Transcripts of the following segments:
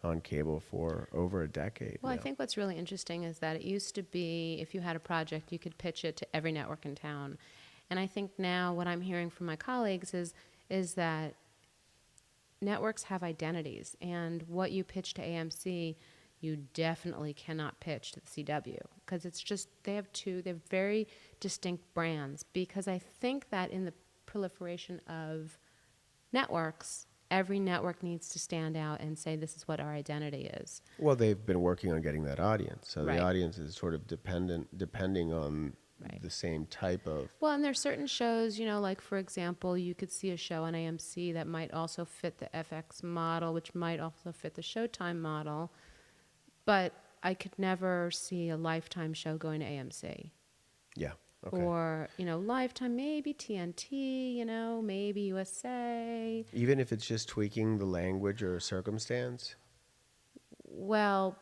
on cable for over a decade Well, now. I think what's really interesting is that it used to be if you had a project, you could pitch it to every network in town. And I think now what I'm hearing from my colleagues is that networks have identities, and what you pitch to AMC, you definitely cannot pitch to the CW, because it's just they have very distinct brands. Because I think that in the proliferation of networks, every network needs to stand out and say this is what our identity is. Well, they've been working on getting that audience, so Right. the audience is sort of depending on Right. the same type of. Well, and there's certain shows, like for example, you could see a show on AMC that might also fit the FX model, which might also fit the Showtime model, but I could never see a Lifetime show going to AMC. Yeah. Okay. Or, Lifetime, maybe TNT, maybe USA. Even if it's just tweaking the language or circumstance? Well,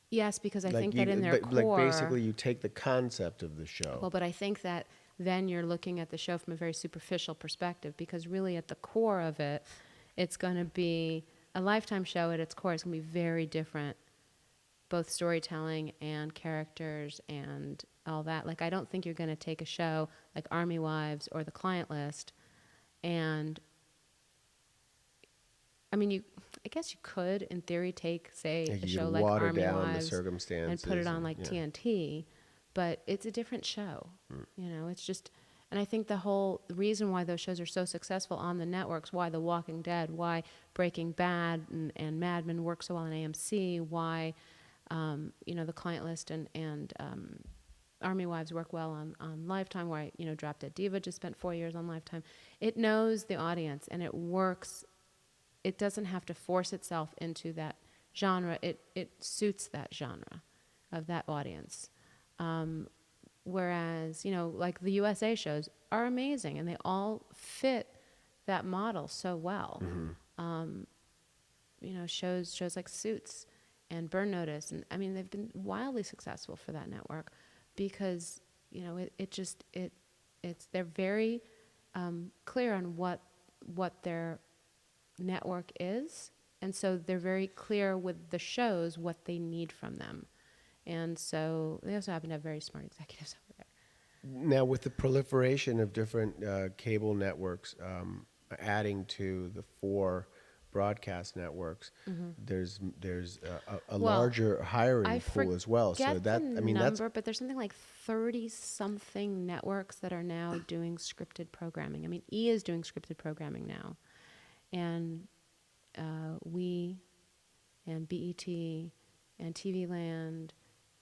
yes, because I think that in their but, core... like basically you take the concept of the show. Well, but I think that then you're looking at the show from a very superficial perspective, because really at the core of it, it's going to be a Lifetime show at its core. It's going to be very different, both storytelling and characters and all that. Like, I don't think you're going to take a show like Army Wives or The Client List and... I mean, I guess you could, in theory, take, say, a show like Army Wives and put it on like TNT, but it's a different show. It's just, and I think the reason why those shows are so successful on the networks, why The Walking Dead, why Breaking Bad and Mad Men work so well on AMC, why, The Client List and Army Wives work well on Lifetime, why, Drop Dead Diva just spent 4 years on Lifetime. It knows the audience and it works. It doesn't have to force itself into that genre. It suits that genre of that audience. Whereas, like the USA shows are amazing and they all fit that model so well. Mm-hmm. Shows like Suits and Burn Notice. And I mean, they've been wildly successful for that network because, they're very clear on what their network is, and so they're very clear with the shows what they need from them, and so they also happen to have very smart executives over there. Now, with the proliferation of different cable networks adding to the 4 broadcast networks, there's a larger hiring pool as well. So that that's but there's something like 30 something networks that are now doing scripted programming. I mean, E is doing scripted programming now. And We and BET and TV Land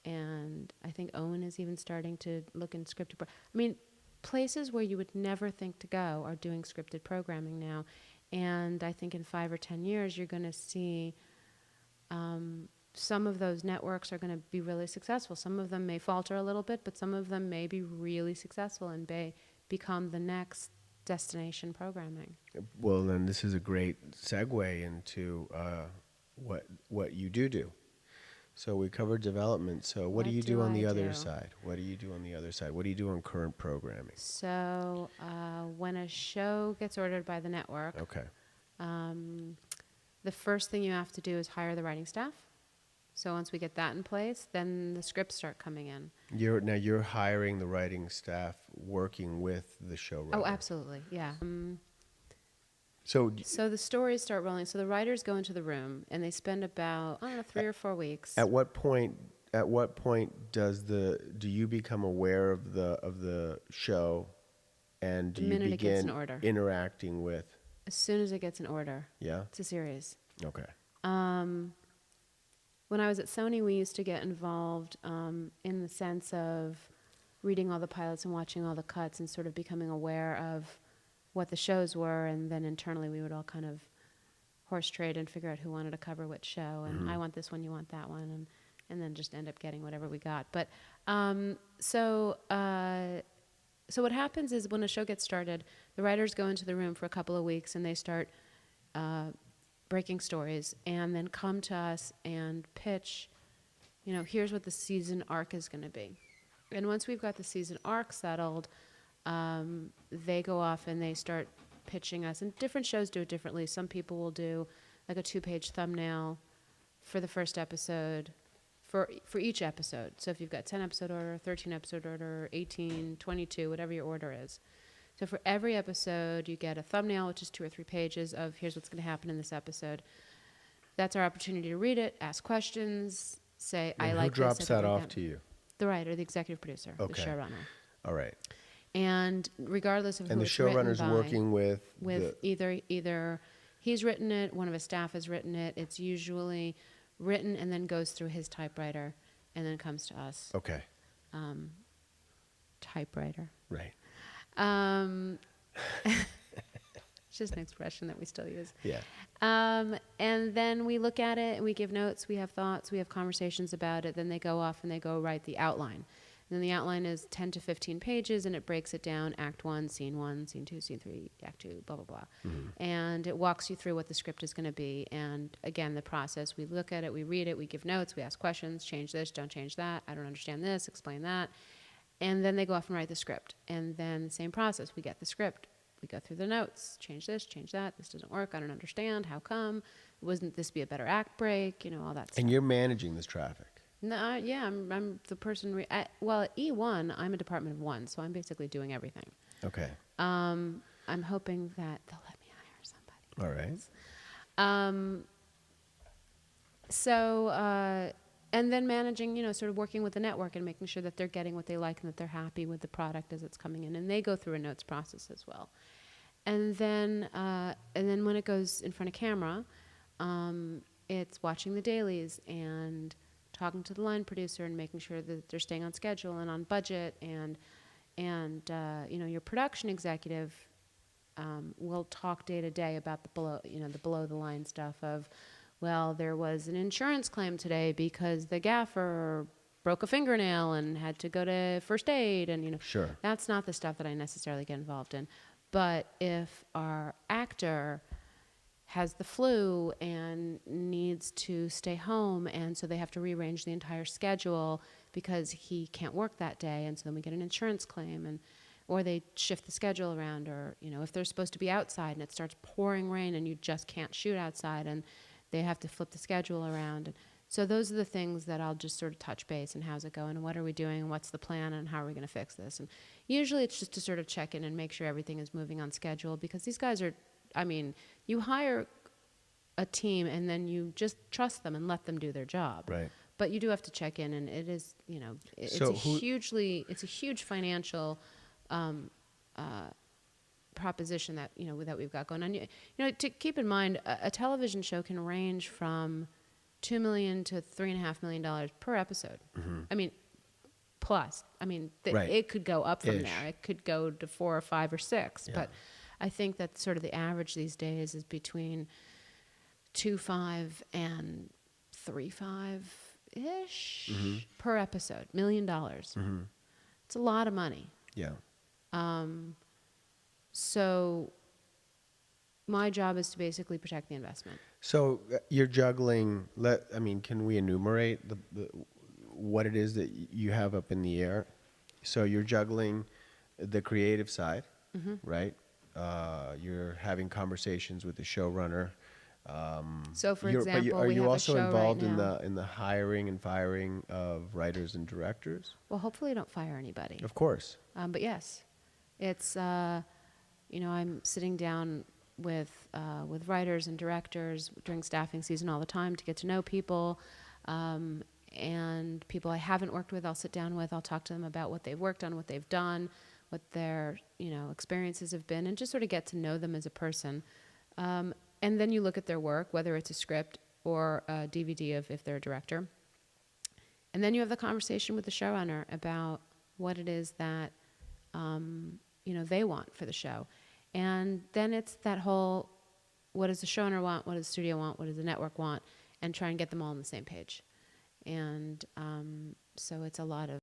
and I think eOne is even starting to look in scripted. I mean, places where you would never think to go are doing scripted programming now. And I think in 5 or 10 years, you're going to see some of those networks are going to be really successful. Some of them may falter a little bit, but some of them may be really successful and become the next destination programming. Well, then this is a great segue into what you do. So we covered development. So what do you do on the other side? What do you do on the other side? What do you do on current programming? So when a show gets ordered by the network, okay, the first thing you have to do is hire the writing staff. So once we get that in place, then the scripts start coming in. You're hiring the writing staff, working with the showrunner. Oh, absolutely, yeah. So the stories start rolling. So the writers go into the room and they spend about 3 or 4 weeks. At what point do you become aware of the show, and do you begin interacting with? As soon as it gets an order. Yeah. It's a series. Okay. When I was at Sony, we used to get involved in the sense of reading all the pilots and watching all the cuts and sort of becoming aware of what the shows were, and then internally we would all kind of horse trade and figure out who wanted to cover which show, and I want this one, you want that one, and then just end up getting whatever we got. But so what happens is when a show gets started, the writers go into the room for a couple of weeks and they start breaking stories and then come to us and pitch, here's what the season arc is going to be. And once we've got the season arc settled, they go off and they start pitching us. And different shows do it differently. Some people will do like a 2-page thumbnail for the first episode, for each episode. So if you've got 10 episode order, 13 episode order, 18, 22, whatever your order is. So for every episode, you get a thumbnail, which is 2 or 3 pages of here's what's going to happen in this episode. That's our opportunity to read it, ask questions, say, And I like this. Who drops that off to you? The writer, the executive producer, the showrunner. All right. And regardless of who And the it's written showrunner's by, working with either he's written it, one of his staff has written it. It's usually written and then goes through his typewriter and then comes to us. Okay. Typewriter. Right. It's just an expression that we still use. Yeah. And then we look at it and we give notes, we have thoughts, we have conversations about it. Then they go off and they go write the outline. And then the outline is 10 to 15 pages and it breaks it down, Act 1, Scene 1, Scene 2, Scene 3, Act 2, blah, blah, blah. Mm-hmm. And it walks you through what the script is going to be. And again, the process, we look at it, we read it, we give notes, we ask questions, change this, don't change that, I don't understand this, explain that. And then they go off and write the script. And then the same process, we get the script. We go through the notes, change this, change that, this doesn't work, I don't understand, how come? Wouldn't this be a better act break? You know, all that stuff. And you're managing this traffic. No, yeah, I'm the person. Well, at eOne, I'm a department of one, so I'm basically doing everything. Okay. I'm hoping that they'll let me hire somebody. All right. And then managing, you know, sort of working with the network and making sure that they're getting what they like and that they're happy with the product as it's coming in. And they go through a notes process as well. And then when it goes in front of camera, it's watching the dailies and talking to the line producer and making sure that they're staying on schedule and on budget. And you know, your production executive will talk day to day about the below the line stuff of, well, there was an insurance claim today because the gaffer broke a fingernail and had to go to first aid, and you know, sure, that's not the stuff that I necessarily get involved in. But if our actor has the flu and needs to stay home, and so they have to rearrange the entire schedule because he can't work that day, and so then we get an insurance claim, or they shift the schedule around, or you know, if they're supposed to be outside and it starts pouring rain and you just can't shoot outside, and they have to flip the schedule around. And so those are the things that I'll just sort of touch base and how's it going and what are we doing and what's the plan and how are we going to fix this. And usually it's just to sort of check in and make sure everything is moving on schedule, because these guys are, I mean, you hire a team and then you just trust them and let them do their job. Right. But you do have to check in, and it is, you know, it's a huge financial proposition that, you know, that we've got going on. You know, to keep in mind, a television show can range from $2 million to $3.5 million per episode. Mm-hmm. I mean, plus. I mean, it could go up from there. It could go to 4 or 5 or 6. Yeah. But I think that sort of the average these days is between 2.5 and 3.5 ish mm-hmm. per episode. $1 million. Mm-hmm. It's a lot of money. Yeah. So my job is to basically protect the investment. So you're juggling, can we enumerate what it is that you have up in the air? So you're juggling the creative side, mm-hmm. right? You're having conversations with the showrunner. So for example, are you also involved right in the hiring and firing of writers and directors? Well, hopefully I don't fire anybody. Of course. But yes, it's, you know, I'm sitting down with writers and directors during staffing season all the time to get to know people, and people I haven't worked with, I'll sit down with, I'll talk to them about what they've worked on, what they've done, what their, you know, experiences have been, and just sort of get to know them as a person. And then you look at their work, whether it's a script or a DVD if they're a director. And then you have the conversation with the showrunner about what it is that, you know, they want for the show. And then it's that whole, what does the showrunner want, what does the studio want, what does the network want, and try and get them all on the same page. And so it's a lot of